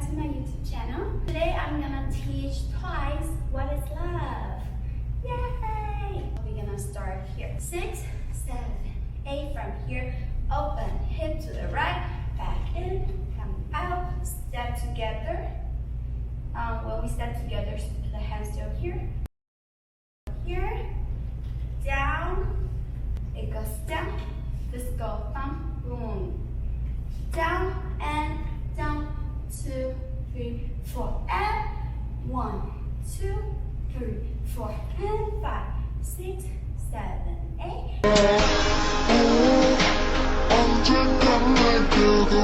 to my YouTube channel. Today I'm gonna teach twice what is love. Yay! We're gonna start here. 6, 7, 8 from here. Open, hip to the right, back in, come out, step together. When we step together, the hands still here. Here, down, it goes down. This goes thumb, boom. Down and down, 2, 3, 4, and 1, 2, 3, 4, and 5, 6, 7, 8. 언젠간 내게도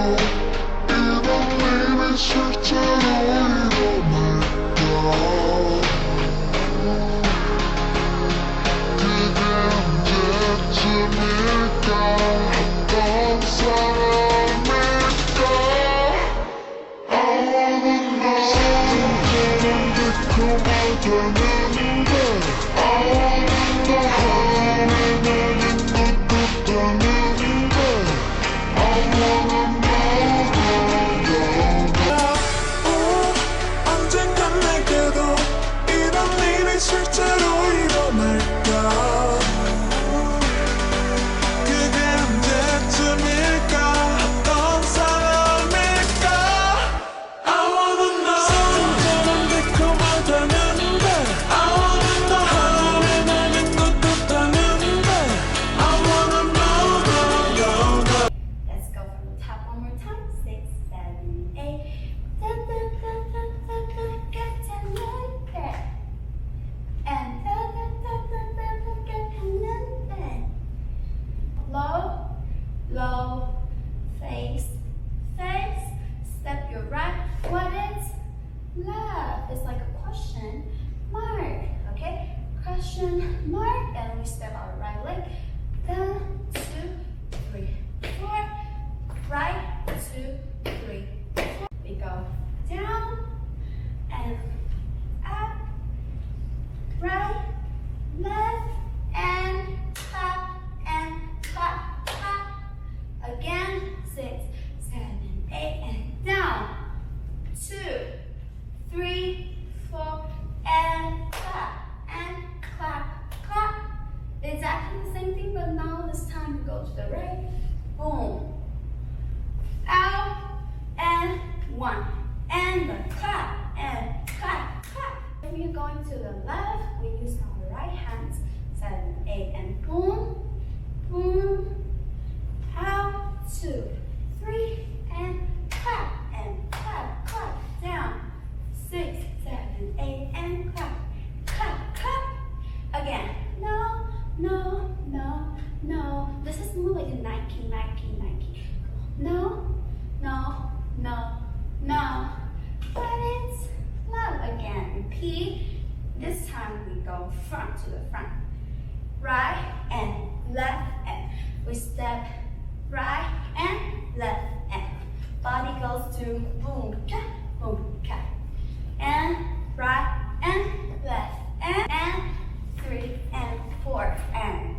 이런 일이 실제로 일어날까. 그게 언제쯤일까. 어떤 사람일까. I wanna know. 점점 달콤하다는데 I wanna know how 나는 묻었다는데 I wanna know. 언젠간 내게도 이런 일이 실제로 일어날까. 그게 언제쯤일까. 어떤 사람일까. I wanna know. 점점 달콤하다는데 I wanna know how 나는 묻었다는데 I wanna know. Let's go from the top one more time. 6, 7, 8. Da da da da da da, get to know that. And da da da da da da, get to know that. Low, low, face, face. Step your right. What is love? It's like a question mark. Okay, question mark, and we step our right leg. Down, 2, 3, 4. Right, 2, 3, 4. We go down and up, right, left, and clap, clap. Again, 6, 7, 8, and down. 2, 3, 4, and clap. Exactly the same thing, but now this time we go to the right. Boom. Out and 1. And the clap and clap. If you're going to the left, we use our right hands. 7, 8, and boom, boom. Out, 2, 3, and clap. Down, 6, 7, 8, and clap. Again. No. This is more like a Nike. No. But it's love again. Repeat. This time we go front to the front. Right and left and we step right and left and body goes to boom, cat. And right and left and 3 and 4 and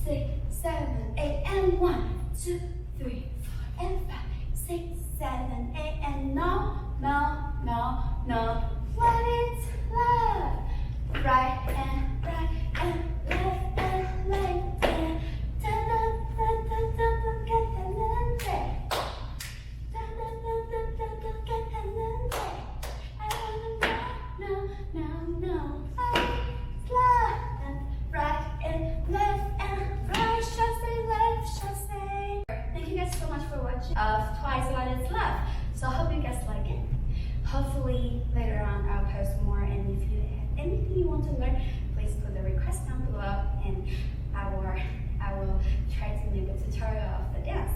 6, 7, 8, and 1, 2, 3, 4, and 5, 6, 7, 8, and no, no, no, no. What is love? Right and left and left and da da da da da da da da da. I wanna know, no, no, it's love. Right and left and right, shall say, left shall say. Thank you guys so much for watching Twice What Is Love. So I hope you guys like it. Hopefully later on I'll post more, and if you have anything you want to learn, please put the request down below, and I will try to make a tutorial of the dance.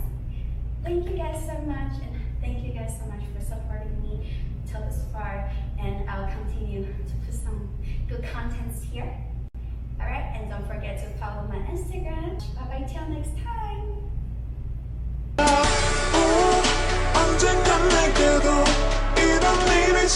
Thank you guys so much, and thank you guys so much for supporting me till this far, and I'll continue to put some good contents here. Alright, and don't forget to follow my Instagram. Bye bye till next time. 언젠간 내게도 이런 일이